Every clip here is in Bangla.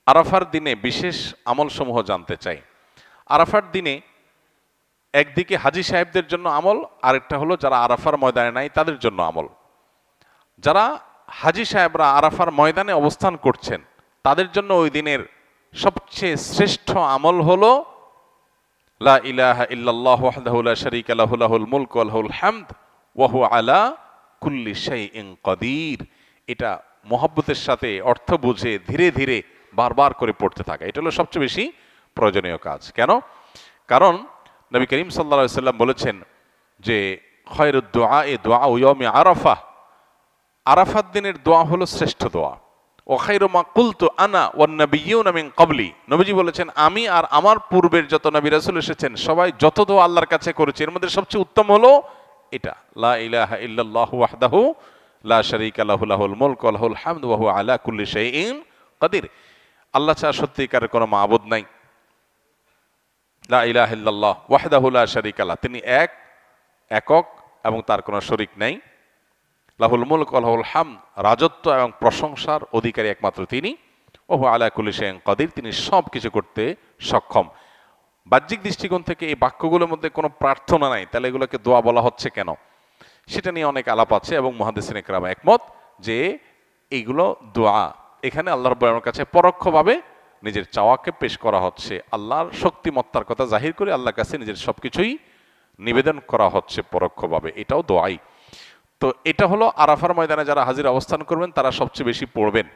আরাফার দিনে বিশেষ আমলসমূহ জানতে চাই। আরাফার দিনে একদিকে হাজী সাহেবদের জন্য আমল, আরেকটা হলো যারা আরাফার ময়দানে নাই তাদের জন্য আমল। যারা হাজী সাহেবরা আরাফার ময়দানে অবস্থান করছেন তাদের জন্য ওই দিনের সবচেয়ে শ্রেষ্ঠ আমল হলো লা ইলাহা ইল্লাল্লাহ ওয়াহদাহু লা শারীকা লাহু লাহুল মুলকু ওয়া লাহুল হামদ ওয়া হুয়া আলা কুল্লি শাইইন কাদির। এটা মহব্বতের সাথে অর্থ বুঝে ধীরে ধীরে বারবার করে পড়তে থাকা, এটা হলো সবচেয়ে বেশি প্রয়োজনীয় কাজ। কেন? কারণ নবী করিম সাল্লাল্লাহু আলাইহি সাল্লাম বলেছেন যে খায়রুদ দুআ দুআউ ইয়াউমি আরাফা, আরাফাত দিনের দোয়া হলো শ্রেষ্ঠ দোয়া। ও খায়রু মা কুলতু আনা ওয়ান নাবিয়্যুনা মিন ক্বাবলি, নবীজি বলেছেন আমি আর আমার পূর্বের যত নবী রাসূল এসেছেন সবাই যত দোয়া আল্লাহর কাছে করেছে এর মধ্যে সবচেয়ে উত্তম হলো এটা, লা ইলাহা ইল্লাল্লাহু ওয়াহদাহু লা শারীকা লাহু লাহুল মুলকু ওয়া লাহুল হামদু ওয়া হুয়া আলা কুল্লি শাইইন কাদির। আল্লাহ ছাড়া সত্যিকারের কোনো মাবুদ নাই, লা ইলাহা ইল্লাল্লাহ ওয়াহদাহু লা শারীকা লাহু, তিনি একক এবং তার কোনো শরীক নাই, লাহুল মুলক ওয়া লাহুল হামদ, রাজত্ব এবং প্রশংসার অধিকারী একমাত্র তিনি, ওয়া হুয়া আলা কুল্লি শাইইন কাদির, তিনি সব কিছু করতে সক্ষম। বাহ্যিক দৃষ্টিকোণ থেকে এই বাক্যগুলোর মধ্যে কোনো প্রার্থনা নাই, তাহলে এগুলোকে দোয়া বলা হচ্ছে কেন? সেটা নিয়ে অনেক আলাপ আছে এবং মুহাদ্দিসিন ইকরাম একমত যে এইগুলো দোয়া, এখানে আল্লাহ রাব্বুল আলামিনের কাছে পরোক্ষভাবে নিজের চাওয়াকে পেশ করা হচ্ছে, আল্লাহর শক্তিমত্তার কথা জাহির করে আল্লাহর কাছে নিজের সবকিছুই নিবেদন করা হচ্ছে পরোক্ষভাবে, এটাও দোয়াই। তো এটা হলো আরাফার ময়দানে যারা হাজির অবস্থান করবেন তারা সবচেয়ে বেশি পড়বেন।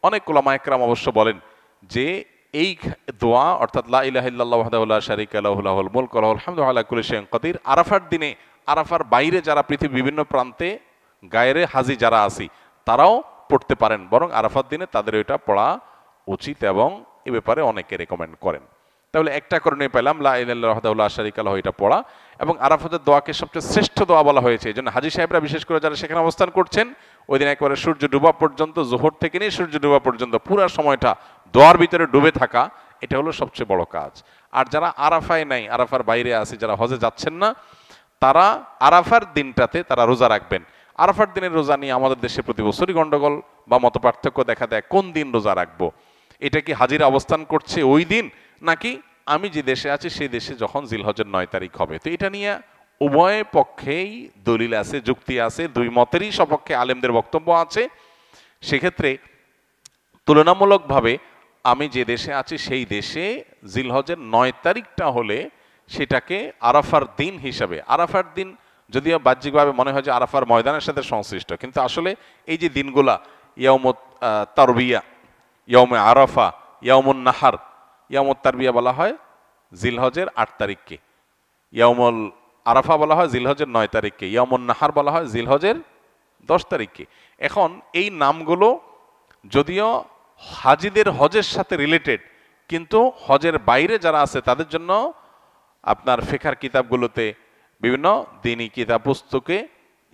অনেক উলামা ইকরাম অবশ্য বলেন যে এই দোয়া অর্থাৎ লা ইলাহা ইল্লাল্লাহু ওয়াহদাহু লা শারীকা লাহু লাহুল মুলকু ওয়া লাহুল হামদু ওয়া আলা কুল্লি শাইইন কাদির, আরাফার দিনে, আরাফার বাইরে যারা পৃথিবীর বিভিন্ন প্রান্তে গায়রে হাজি যারা আছি তারাও পড়তে পারেন, বরং আরাফার দিনে তাদের এটা পড়া উচিত এবং এ ব্যাপারে অনেকে রেকমেন্ড করেন। তাহলে একটা করণীয় পেলাম লা ইলাহা ইল্লাল্লাহু ওয়াহদাহু লা শারীকা লাহু, এটা পড়া। এবং আরাফাতের দোয়াকে সবচেয়ে শ্রেষ্ঠ দোয়া বলা হয়েছে, এই জন্য হাজী সাহেবরা বিশেষ করে যারা সেখানে অবস্থান করছেন ওই দিন একবারে সূর্য ডুবা পর্যন্ত, জোহর থেকে নিয়ে সূর্য ডুবা পর্যন্ত পুরো সময়টা দোয়ার ভিতরে ডুবে থাকা, এটা হলো সবচেয়ে বড় কাজ। আর যারা আরাফায় নাই, আরাফার বাইরে আছে, যারা হজে যাচ্ছেন না, তারা আরাফার দিনটাতে তারা রোজা রাখবেন। আরাফার দিনের রোজা নিয়ে আমাদের দেশে প্রতি বছরই গন্ডগোল বা মত পার্থক্য দেখা দেয়, কোন দিন রোজা রাখবো? এটা কি হাজিরা অবস্থান করছে ওই দিন, নাকি আমি যে দেশে আছি সেই দেশে যখন জিলহজের 9 তারিখ হবে? তো এটা নিয়ে উভয় পক্ষেই দলিল আছে, যুক্তি আছে, দুই মতেরই সপক্ষে আলেমদের বক্তব্য আছে। সেক্ষেত্রে তুলনামূলকভাবে আমি যে দেশে আছি সেই দেশে জিলহজের 9 তারিখটা হলে সেটাকে আরাফার দিন হিসাবে, আরাফার দিন যদিও বাহ্যিকভাবে মনে হয় যে আরাফার ময়দানের সাথে সংশ্লিষ্ট, কিন্তু আসলে এই যে দিনগুলা ইয়াউমুত তারবিয়া, ইয়াউমে আরাফা, ইয়াউমুন নাহার, ইয়াউমুত তারবিয়া বলা হয় জিলহজের 8 তারিখকে, ইয়াউমুল আরাফা বলা হয় জিলহজের 9 তারিখকে, ইয়াউমুন নাহার বলা হয় জিলহজের 10 তারিখকে। এখন এই নামগুলো যদিও হাজিদের হজের সাথে রিলেটেড, কিন্তু হজের বাইরে যারা আছে তাদের জন্য আপনার ফিকহের কিতাবগুলোতে বিভিন্ন দ্বীনি কিতাব পুস্তকে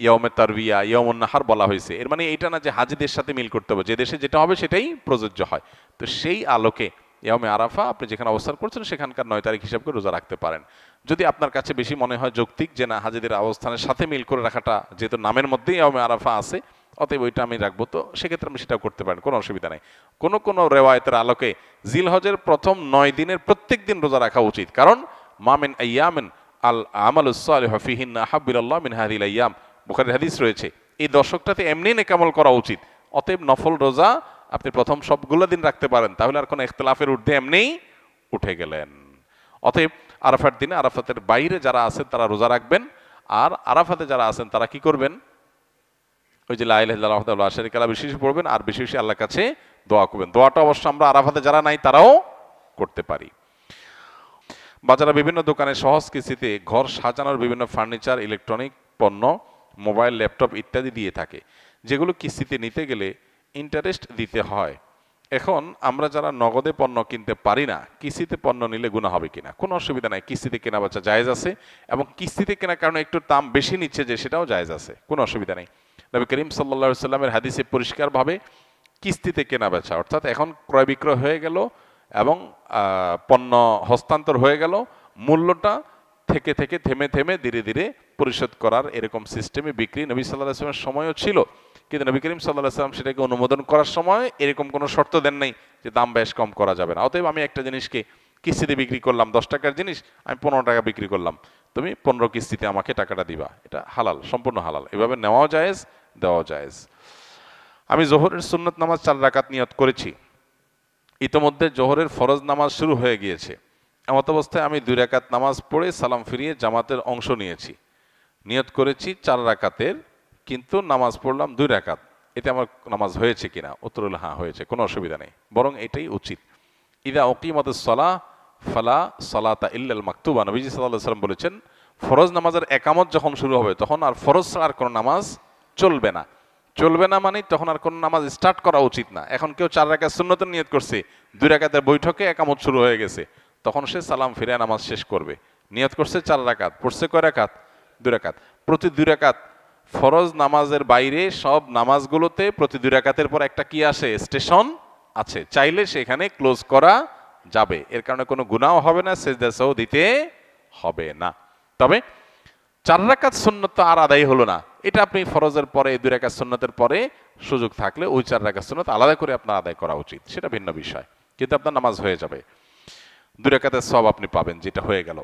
ইয়াউমে তারবিয়া, ইয়াউমুন নাহার বলা হয়েছে। এর মানে এইটা না যে হাজিদের সাথে মিল করতে হবে, যে দেশে যেটা হবে সেটাই প্রযোজ্য হয়। তো সেই আলোকে ইয়াউমে আরাফা আপনি যেখানে অবস্থান করছেন সেখানকার 9 তারিখ হিসাব করে রোজা রাখতে পারেন। যদি আপনার কাছে বেশি মনে হয় যৌক্তিক যে না হাজিদের অবস্থানের সাথে মিল করে রাখাটা, যেহেতু নামের মধ্যেই ইয়াউমে আরাফা আছে, অতএব ওইটা আমি রাখবো, তো সেক্ষেত্রে আমি সেটাও করতে পারেন, কোনো অসুবিধা নেই। কোনো কোনো রেওয়ায়তের আলোকে জিলহজের প্রথম 9 দিনের প্রত্যেক দিন রোজা রাখা উচিত, কারণ মামিন আইয়ামিন আল আমালুস সালিহু ফিহিন্না আহাব্বু ইলাল্লাহ মিন হাযিহিল আইয়াম, বুখারীর হাদিস রয়েছে। এই দশকটাতে এমনি নেকামল করা উচিত, অতএব নফল রোজা আপনি প্রথম সবগুলো দিন রাখতে পারেন, তাহলে আর কোনো ইখতিলাফের ঊর্ধ্বে এমনিই উঠে গেলেন। অতএব আরাফার দিনে আরাফাতের বাইরে যারা আছেন তারা রোজা রাখবেন, আর আরাফাতে যারা আছেন তারা কি করবেন? ওই যে লা ইলাহা ইল্লাল্লাহু ওয়াহদাহু লা শারীকা লাহু বেশি বেশি পড়বেন, আর বেশি বেশি আল্লাহর কাছে দোয়া করবেন। দোয়াটা অবশ্য আমরা আরাফাতে যারা নাই তারাও করতে পারি। বাজারে বিভিন্ন দোকানে সহজ কিস্তিতে ঘর সাজানোর বিভিন্ন ফার্নিচার, ইলেকট্রনিক পণ্য, মোবাইল, ল্যাপটপ ইত্যাদি দিয়ে থাকে, যেগুলো কিস্তিতে নিতে গেলে ইন্টারেস্ট দিতে হয়। এখন আমরা যারা নগদে পণ্য কিনতে পারি না, কিস্তিতে পণ্য নিলে গুনাহ হবে কিনা? কোনো অসুবিধা নাই, কিস্তিতে কেনা বেচা জায়েজ আছে, এবং কিস্তিতে কেনার কারণে একটু দাম বেশি নিচ্ছে যে সেটাও জায়েজ আছে, কোনো অসুবিধা নেই। নবী করিম সাল্লাল্লাহু আলাইহি সাল্লামের হাদিসে পরিষ্কারভাবে কিস্তিতে কেনা বেচা, অর্থাৎ এখন ক্রয় বিক্রয় হয়ে গেল এবং পণ্য হস্তান্তর হয়ে গেল, মূল্যটা থেকে থেকে থেমে থেমে ধীরে ধীরে পরিশোধ করার এরকম সিস্টেমে বিক্রি নবী সাল্লাল্লাহু আলাইহি ওয়াসাল্লামের সময়ও ছিল, কিন্তু নবী করিম সাল্লাল্লাহু আলাইহি ওয়াসাল্লাম সেটাকে অনুমোদন করার সময় এরকম কোনো শর্ত দেন নাই যে দাম বেশ কম করা যাবে না। অতএব আমি একটা জিনিসকে কিস্তিতে বিক্রি করলাম, 10 টাকার জিনিস আমি 15 টাকা বিক্রি করলাম, তুমি 15 কিস্তিতে আমাকে টাকাটা দিবা, এটা হালাল, সম্পূর্ণ হালাল। এভাবে নেওয়াও জায়েজ, দেওয়াও জায়েজ। আমি জোহরের সুন্নত নামাজ 4 রাকাত নিয়ত করেছি, ইতোমধ্যে জোহরের ফরজ নামাজ শুরু হয়ে গিয়েছে। এমত অবস্থায় আমি 2 রাকাত নামাজ পড়ে সালাম ফিরিয়ে জামাতের অংশ নিয়েছি। নিয়ত করেছি 4 রাকাতের, কিন্তু নামাজ পড়লাম 2 রাকাত। এতে আমার নামাজ হয়েছে কিনা? উত্তর হলো হ্যাঁ হয়েছে, কোনো অসুবিধা নেই, বরং এটাই উচিত। ইদা উকিমাতুস সালাহ ফালা সালাতা ইল্লাল মাকতুবা, নবীজি সাল্লাল্লাহু আলাইহি ওয়াসাল্লাম বলেছেন, ফরজ নামাজের একামত যখন শুরু হবে তখন আর ফরজ ছাড়া আর কোনো নামাজ চলবে না। চলবে না মানে তখন আর কোনো নামাজ স্টার্ট করা উচিত না। এখন কেউ 4 রাকাত সুন্নতের নিয়ত করছে, 2 রাকাতের বৈঠকে একামত শুরু হয়ে গেছে, তখন সে সালাম ফিরে নামাজ শেষ করবে। নিয়ত করছে 4 রাকাত, পড়ছে কয় রাকাত? 2 রাকাত। প্রতি 2 রাকাত ফরজ নামাজের বাইরে সব নামাজগুলোতে প্রতি 2 রাকাতের পর একটা কি আসে? স্টেশন আছে, চাইলে সেখানে ক্লোজ করা যাবে। এর কারণে কোনো গুনাহও হবে না, সেজদা সাহু দিতে হবে না। তবে 4 রাকাত সুন্নত তো আর আদায় হলো না, এটা আপনি ফরজের পরে 2 রাকাত সুন্নতের পরে সুযোগ থাকলে ওই 4 রাকাত সুন্নত আলাদা করে আপনার আদায় করা উচিত, সেটা ভিন্ন বিষয়, কিন্তু আপনার নামাজ হয়ে যাবে, 2 রাকাতের সওয়াব আপনি পাবেন, যেটা হয়ে গেল।